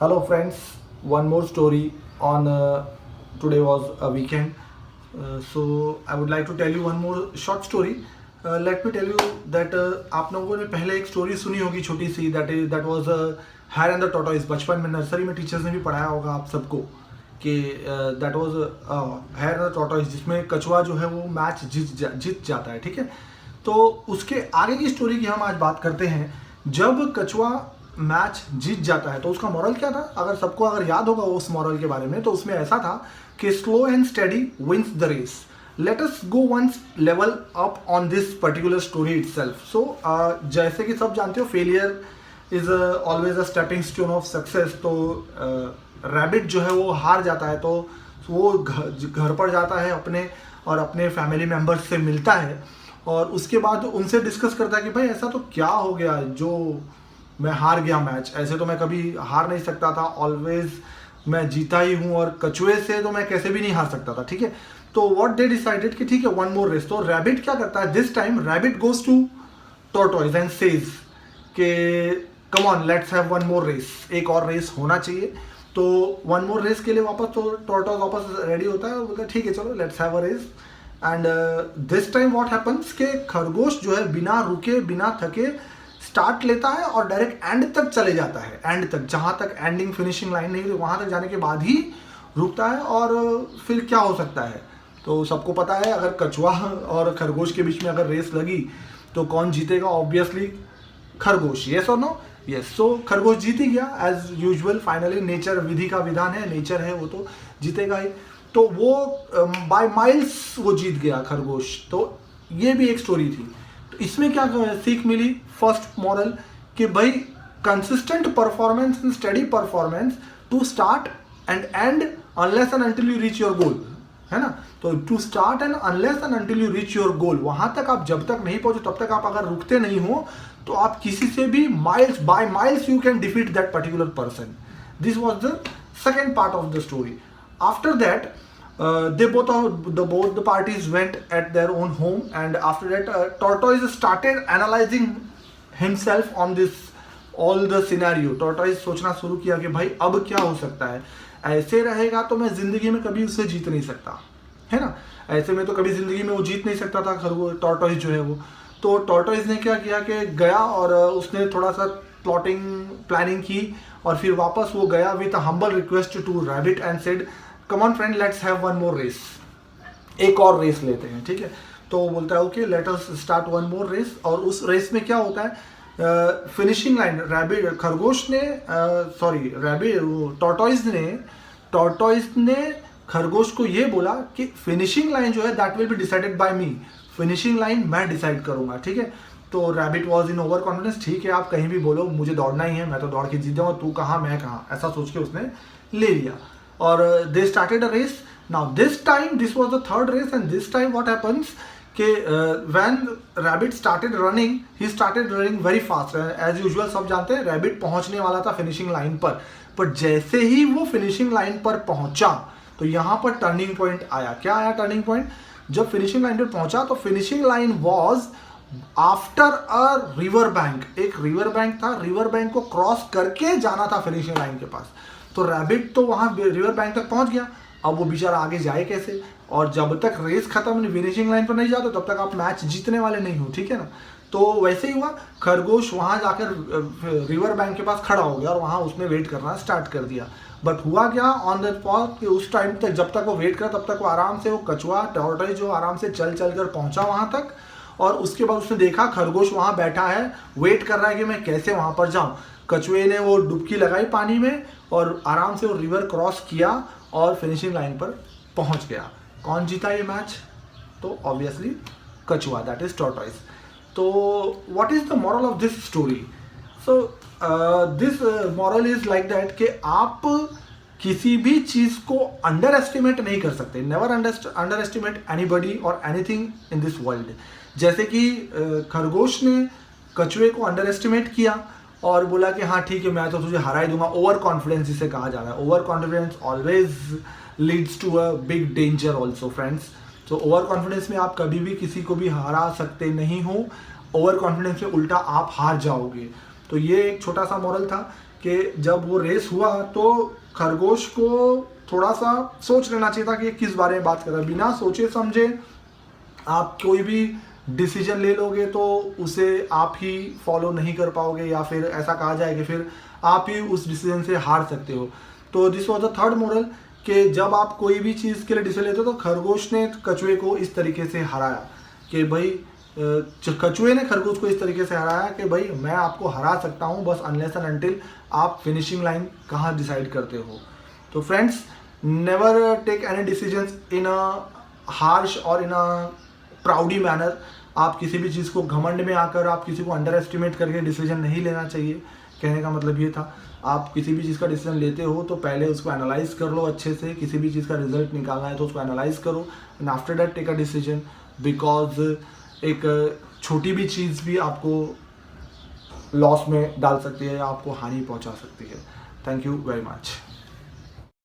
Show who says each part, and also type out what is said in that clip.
Speaker 1: Hello friends, one more story on today was a weekend. So I would like to tell you one more short story. Let me tell you that आप लोगों ने पहले एक story सुनी होगी छोटी सी that was hare and the tortoise. बचपन में नर्सरी में टीचर्स ने भी पढ़ाया होगा आप सबको कि that was hare and the tortoise, जिसमें कछुआ जो है वो मैच जीत जाता है. ठीक है, तो उसके आगे की स्टोरी की हम आज बात करते हैं. जब कछुआ मैच जीत जाता है तो उसका मॉरल क्या था, अगर याद होगा उस मॉरल के बारे में, तो उसमें ऐसा था कि slow and steady wins the race. Let us go once level up on this particular story itself. So जैसे कि सब जानते हो, failure is always a stepping stone of success. तो रैबिट जो है वो हार जाता है तो वो घर पर जाता है अपने फैमिली मेम्बर्स से मिलता है और उसके बाद उनसे डिस्कस करता है कि भाई ऐसा तो क्या हो गया जो मैं हार गया मैच. ऐसे तो मैं कभी हार नहीं सकता था, ऑलवेज मैं जीता ही हूँ और कछुए से तो मैं कैसे भी नहीं हार सकता था. ठीक है, तो व्हाट दे डिसाइडेड कि ठीक है वन मोर रेस. तो रैबिट क्या करता है, this time rabbit goes to tortoise and says कि come on let's have one more race, एक और रेस होना चाहिए. तो वन मोर रेस के लिए वापस तो टॉर्टोइज वापस रेडी होता है और बोलता है ठीक है चलो let's have a race. And this time what happens के खरगोश जो है बिना रुके बिना थके स्टार्ट लेता है और डायरेक्ट एंड तक चले जाता है. एंड तक, जहाँ तक एंडिंग फिनिशिंग लाइन नहीं, वहाँ तक जाने के बाद ही रुकता है. और फिर क्या हो सकता है, तो सबको पता है अगर कछुआ और खरगोश के बीच में अगर रेस लगी तो कौन जीतेगा, ऑब्वियसली खरगोश. यस और नो? यस. सो खरगोश जीत ही गया एज यूजुअल. फाइनली नेचर, विधि का विधान है, नेचर है वो तो जीतेगा ही. तो वो बाय माइल्स वो जीत गया खरगोश. तो ये भी एक स्टोरी थी. तो इसमें क्या सीख मिली, फर्स्ट मॉरल कि भाई consistent performance and study performance to start and and unless and until you reach your goal, है ना. तो to start and unless and until you reach your goal, वहां तक आप जब तक नहीं पहुंचे तब तक आप अगर रुकते नहीं हो तो आप किसी से भी miles by miles you can defeat that particular person. This was the second part of the story. After that both the parties went at their own home, and after that tortoise started analyzing himself on this all the scenario. tortoise सोचना शुरू किया कि भाई अब क्या हो सकता है, ऐसे रहेगा तो मैं जिंदगी में कभी उससे जीत नहीं सकता, है ना. ऐसे में तो कभी जिंदगी में वो जीत नहीं सकता था टॉर्टोइज जो है वो. तो टॉर्टोइज ने क्या किया कि गया और उसने थोड़ा सा प्लानिंग की और फिर वापस वो गया with a humble request to rabbit and said come on friend let's have one more race, एक और रेस लेते हैं. ठीक है, तो वो बोलता है okay let us start one more race. और उस रेस में क्या होता है, फिनिशिंग लाइन रैबिट खरगोश ने सॉरी रैबिट टॉर्टोइज ने खरगोश को ये बोला कि फिनिशिंग लाइन जो है that will be decided by me, finishing line मैं डिसाइड करूंगा. ठीक है, तो rabbit was in over confidence. ठीक है आप कहीं भी बोलो, मुझे दौड़ना ही है, मैं तो दौड़ के जीत जाऊंगा, तू कहाँ मैं कहाँ, ऐसा सोच के उसने ले लिया. और they started a race. Now this time this was the third race and this time what happens कि when rabbit started running he started running very fast. As usual सब जानते हैं रैबिट पहुंचने वाला था फिनिशिंग लाइन पर, but जैसे ही वो फिनिशिंग लाइन पर पहुंचा तो यहाँ पर टर्निंग पॉइंट आया. क्या आया टर्निंग पॉइंट, जब फिनिशिंग लाइन पर पहुंचा तो finishing line was after a river bank. एक रिवर बैंक था, रिवर बैंक को क्रॉस करके जाना था फिनिशिंग लाइन के पास. तो रैबिट तो वहां रिवर बैंक तक पहुंच गया, अब वो बेचारा आगे जाए कैसे. और जब तक रेस खत्म फिनिशिंग लाइन पर नहीं जाते तब तक आप मैच जीतने वाले नहीं हो, ठीक है ना. तो वैसे ही हुआ, खरगोश वहां जाकर रिवर बैंक के पास खड़ा हो गया और वहां उसने वेट करना स्टार्ट कर दिया. बट हुआ क्या ऑन द स्पॉट कि उस टाइम तक जब तक वो वेट करा तब तक वो आराम से वो कछुआ टॉर्टोइज जो आराम से चल कर पहुंचा वहां तक. और उसके बाद उसने देखा खरगोश वहां बैठा है, वेट कर रहा है कि मैं कैसे वहां पर जाऊं. कछुए ने वो डुबकी लगाई पानी में और आराम से वो रिवर क्रॉस किया और फिनिशिंग लाइन पर पहुंच गया. कौन जीता ये मैच, तो ऑब्वियसली कछुआ, दैट इज टॉर्टोइज. तो what is the moral of this story. So this moral is like that कि आप किसी भी चीज को अंडर एस्टिमेट नहीं कर सकते. नेवर अंडर एस्टिमेट एनीबडी और एनीथिंग इन दिस वर्ल्ड. जैसे कि खरगोश ने कछुए को अंडर एस्टिमेट किया और बोला कि हाँ ठीक है मैं तो तुझे हरा ही दूंगा. ओवर कॉन्फिडेंस जिसे कहा जा रहा है, over confidence always leads to a big danger also friends. तो ओवर कॉन्फिडेंस में आप कभी भी किसी को भी हरा सकते नहीं हो. ओवर कॉन्फिडेंस में उल्टा आप हार जाओगे. तो ये एक छोटा सा मॉरल था कि जब वो रेस हुआ तो खरगोश को थोड़ा सा सोच लेना चाहिए था कि ये किस बारे में बात कर रहा है। बिना सोचे समझे आप कोई भी डिसीजन ले लोगे तो उसे आप ही फॉलो नहीं कर पाओगे, या फिर ऐसा कहा जाए कि फिर आप ही उस डिसीजन से हार सकते हो। तो this was the third moral कि जब आप कोई भी चीज़ के लिए डिसीजन लेते हो तो खरगोश ने कछुए को इस तरीके से हराया कि भाई कछुए ने खरगोश को इस तरीके से हराया कि भाई मैं आपको हरा सकता हूँ, बस अनलेस एंड अनटिल आप फिनिशिंग लाइन कहाँ डिसाइड करते हो। तो friends, never take any decisions in a harsh और इन अ प्राउडी मैनर। आप किसी भी चीज़ को घमंड में आकर आप किसी को अंडर एस्टिमेट करके डिसीजन नहीं लेना चाहिए। कहने का मतलब ये था, आप किसी भी चीज़ का डिसीजन लेते हो तो पहले उसको एनालाइज कर लो अच्छे से। किसी भी चीज़ का रिजल्ट निकालना है तो उसको एनालाइज करो and after that take a decision, because एक छोटी भी चीज़ भी आपको लॉस में डाल सकती है या आपको हानि पहुंचा सकती है। Thank you very much.